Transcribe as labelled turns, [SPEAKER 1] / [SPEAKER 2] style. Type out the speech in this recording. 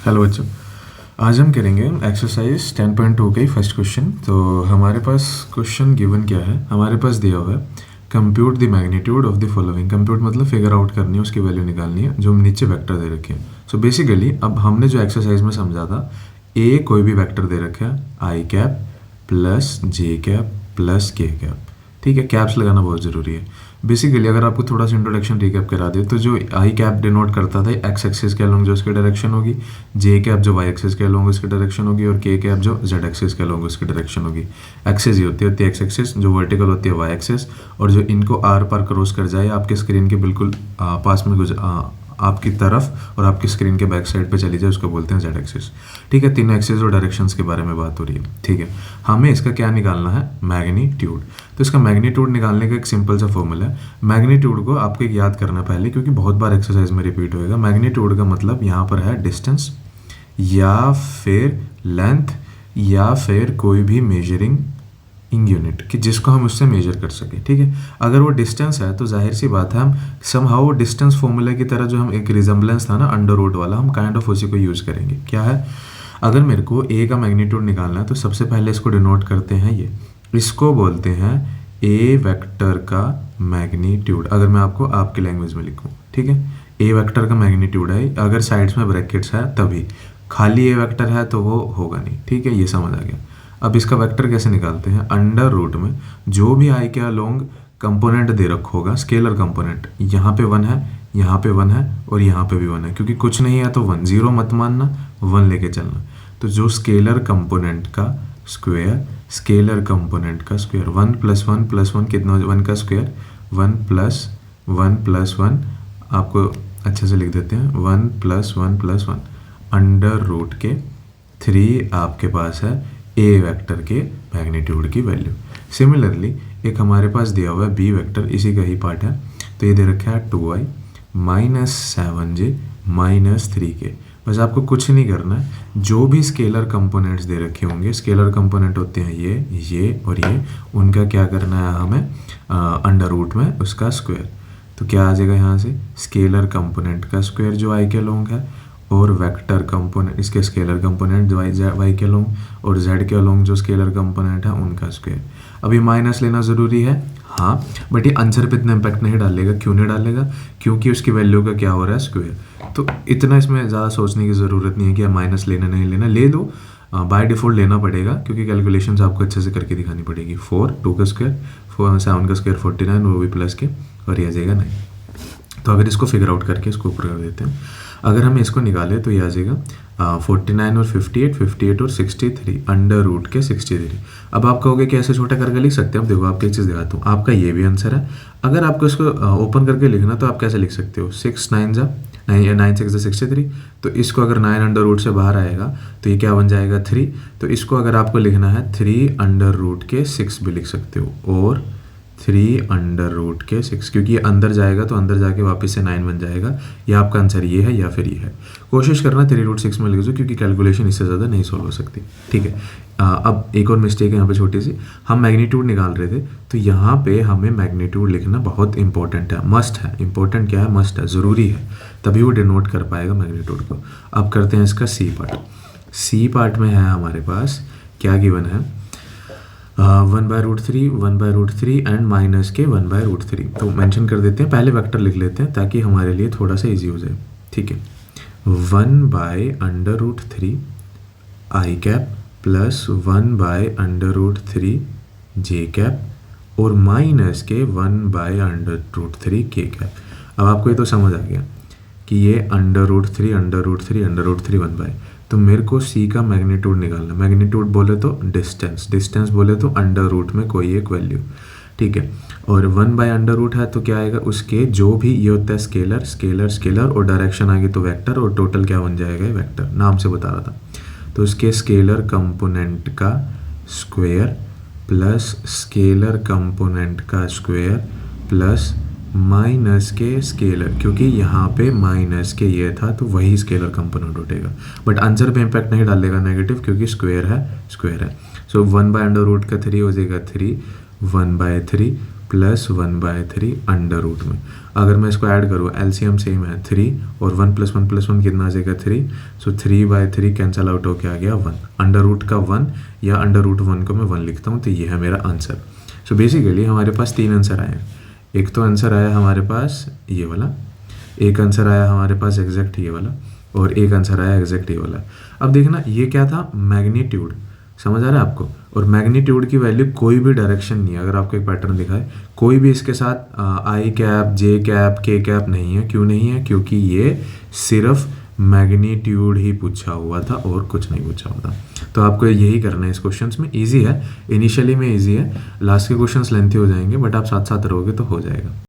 [SPEAKER 1] Hello बच्चों, आज हम करेंगे एक्सरसाइज 10.2 का ही फर्स्ट क्वेश्चन। तो हमारे पास क्वेश्चन गिवन क्या है, हमारे पास दिया हुआ है compute the magnitude of the following. Compute मतलब फिगर आउट करनी है, उसकी वैल्यू निकालनी है, जो नीचे वेक्टर दे रखे हैं। सो बेसिकली अब हमने जो एक्सरसाइज में समझा था, ए कोई भी वेक्टर दे रखा है आई कैप प्लस जे कैप प्लस के कैप। ठीक है, कैप्स लगाना बहुत ज़रूरी है। बेसिकली अगर आपको थोड़ा सा इंट्रोडक्शन रिकैप करा दे तो जो आई कैप डिनोट करता था एक्स एक्सिस के अलोंग जो उसकी डायरेक्शन होगी, जे कैप जो वाई एक्सिस के अलोंग उसकी डायरेक्शन होगी, और के कैप जो जेड एक्सिस के अलोंग उसकी डायरेक्शन होगी। एक्सिस ही होती है एक्स एक्सिस, जो वर्टिकल होती है वाई एक्सिस, और जो इनको आर पर क्रॉस कर जाए आपके स्क्रीन के बिल्कुल पास में आपकी तरफ और आपकी स्क्रीन के बैक साइड पे चली जाए, उसको बोलते हैं जेड एक्सिस। ठीक है, तीनों एक्सिस और डायरेक्शंस के बारे में बात हो रही है। ठीक है, हमें इसका क्या निकालना है, मैग्नीट्यूड। तो इसका मैग्नीट्यूड निकालने का एक सिंपल सा फॉर्मूला है। मैग्नीट्यूड को आपको एक याद करना पहले, क्योंकि बहुत बार एक्सरसाइज में रिपीट होएगा। मैग्नीट्यूड का मतलब यहाँ पर है डिस्टेंस या फिर लेंथ या फिर कोई भी मेजरिंग इन यूनिट, कि जिसको हम उससे मेजर कर सकें। ठीक है, अगर वो डिस्टेंस है तो जाहिर सी बात है हम समहाउ डिस्टेंस फॉर्मूला की तरह जो हम एक रिजम्बलेंस था ना अंडर रूट वाला, हम काइंड ऑफ उसी को यूज़ करेंगे। क्या है, अगर मेरे को ए का मैग्नीट्यूड निकालना है तो सबसे पहले इसको डिनोट करते हैं ये, इसको बोलते हैं ए वेक्टर का मैग्नीट्यूड। अगर मैं आपको आपकी लैंग्वेज में लिखूँ, ठीक है, ए वेक्टर का मैग्नीट्यूड है, अगर साइड्स में ब्रैकेट्स है तभी, खाली ए वेक्टर है तो वो होगा नहीं। ठीक है, ये समझ आ गया। अब इसका वेक्टर कैसे निकालते हैं, अंडर रूट में जो भी आई के अलोंग कंपोनेंट दे रखा होगा, स्केलर कंपोनेंट, यहाँ पे 1 है, यहाँ पे 1 है और यहाँ पे भी 1 है, क्योंकि कुछ नहीं है तो 1, 0 मत मानना, 1 लेके चलना। तो जो स्केलर कंपोनेंट का स्क्वायर, स्केलर कंपोनेंट का स्क्वायर, 1 + 1 + 1 कितना, 1 का स्क्वायर, 1 + 1 + 1, आपको अच्छे से लिख देते हैं, 1 + 1 + 1 अंडर रूट के 3 आपके पास है ए वेक्टर के मैग्नीट्यूड की वैल्यू। सिमिलरली एक हमारे पास दिया हुआ है बी वेक्टर, इसी का ही पार्ट है। तो ये दे रखा है 2i - 7j - 3k। बस आपको कुछ नहीं करना है, जो भी स्केलर कंपोनेंट्स दे रखे होंगे, स्केलर कंपोनेंट होते हैं ये और ये, उनका क्या करना है हमें, अंडर रूट में उसका स्क्वायर। तो क्या आ जाएगा यहाँ से, स्केलर कंपोनेंट का स्क्वायर जो आई के अलोंग है, और वेक्टर कंपोनेंट इसके स्केलर कंपोनेंट जो वाई के अलोंग, और जेड के अलोंग जो स्केलर कंपोनेंट है उनका स्क्वायर। अभी माइनस लेना ज़रूरी है, हाँ, बट ये आंसर पे इतना इम्पैक्ट नहीं डालेगा। क्यों नहीं डालेगा, क्योंकि उसकी वैल्यू का क्या हो रहा है, स्क्वायर। तो इतना इसमें ज़्यादा सोचने की ज़रूरत नहीं है कि माइनस लेना नहीं लेना, ले दो, बाय डिफ़ॉल्ट लेना पड़ेगा, क्योंकि कैलकुलेशंस आपको अच्छे से करके दिखानी पड़ेगी। 4, 2 का स्क्वायर, 4 7 का स्क्वायर 49, वो भी प्लस के, और ये आ जाएगा 9। तो अगर इसको फिगर आउट करके इसको ऊपर कर देते हैं, अगर हम इसको निकालें तो ये आ जाएगा 49 और 58, 58 और 63 अंडर रूट के 63। अब आप कहोगे कि ऐसे छोटा करके लिख सकते हैं। अब देखो आपको एक चीज़ दिखाता हूँ, आपका ये भी आंसर है। अगर आपको इसको ओपन करके लिखना तो आप कैसे लिख सकते हो, 6 9 जा 9 6 63। तो इसको अगर 9 अंडर रूट से बाहर आएगा तो ये क्या बन जाएगा, 3। तो इसको अगर आपको लिखना है 3 अंडर रूट के 6 भी लिख सकते हो, और 3 अंडर रूट के 6, क्योंकि ये अंदर जाएगा तो अंदर जाके वापस से 9 बन जाएगा। या आपका आंसर ये है या फिर ये है। कोशिश करना 3√6 में लिख दो, क्योंकि कैलकुलेशन इससे ज़्यादा नहीं सॉल्व हो सकती। ठीक है, अब एक और मिस्टेक है यहाँ पे छोटी सी, हम मैग्नीट्यूड निकाल रहे थे, तो यहाँ पे हमें मैग्नीट्यूड लिखना बहुत इंपॉर्टेंट है, मस्ट है। इंपॉर्टेंट क्या है, मस्ट है, ज़रूरी है, तभी वो डिनोट कर पाएगा मैग्नीट्यूड को। अब करते हैं इसका सी पार्ट। सी पार्ट में है हमारे पास क्या गिवन है, 1/√3, 1/√3 एंड माइनस के 1/√3। तो मेंशन कर देते हैं, पहले वेक्टर लिख लेते हैं ताकि हमारे लिए थोड़ा सा इजी हो जाए। ठीक है, 1/√3 आई कैप प्लस 1/√3 जे कैप और माइनस के 1/√3 के कैप। अब आपको ये तो समझ आ गया कि ये √3 √3 √3 1/, तो मेरे को सी का मैग्नीट्यूड निकालना। मैग्नीट्यूड बोले तो डिस्टेंस, डिस्टेंस बोले तो अंडर रूट में कोई एक वैल्यू। ठीक है, और 1/√, है तो क्या आएगा, उसके जो भी ये होता है स्केलर, स्केलर स्केलर, और डायरेक्शन आगे तो वेक्टर, और टोटल क्या बन जाएगा, वेक्टर, नाम से बता रहा था। तो उसके स्केलर कंपोनेंट का स्क्वायर प्लस स्केलर कंपोनेंट का स्क्वायर प्लस माइनस के स्केलर, क्योंकि यहाँ पे माइनस के ये था तो वही स्केलर कंपोनेंट उठेगा, बट आंसर पे इम्पैक्ट नहीं डालेगा नेगेटिव, क्योंकि स्क्वायर है, स्क्वायर है। सो 1/√3 हो जाएगा 3, 1/3 प्लस 1/3 अंडर रूट में। अगर मैं इसको ऐड करूँ, एलसीएम सेम है 3 और 1 + 1 + 1 कितना आ जाएगा 3। सो 3/3 कैंसिल आउट होके आ गया 1। अंडर रूट का 1 या अंडर रूट 1 को मैं 1 लिखता हूँ, तो ये है मेरा आंसर। सो बेसिकली हमारे पास 3 आंसर आए हैं। एक तो आंसर आया हमारे पास ये वाला, एक आंसर आया हमारे पास एग्जैक्ट ये वाला, और एक आंसर आया एग्जैक्ट ये वाला। अब देखना ये क्या था, मैग्नीट्यूड। समझ आ रहा है आपको? और मैग्नीट्यूड की वैल्यू कोई भी डायरेक्शन नहीं है। अगर आपको एक पैटर्न दिखाए, कोई भी इसके साथ आई कैप, जे कैप, के कैप नहीं है। क्यों नहीं है? क्योंकि ये सिर्फ मैग्नीट्यूड ही पूछा हुआ था और कुछ नहीं पूछा हुआ था। तो आपको यही करना है इस क्वेश्चंस में। इजी है, इनिशियली में इजी है, लास्ट के क्वेश्चंस लेंथी हो जाएंगे, बट आप साथ साथ रहोगे तो हो जाएगा।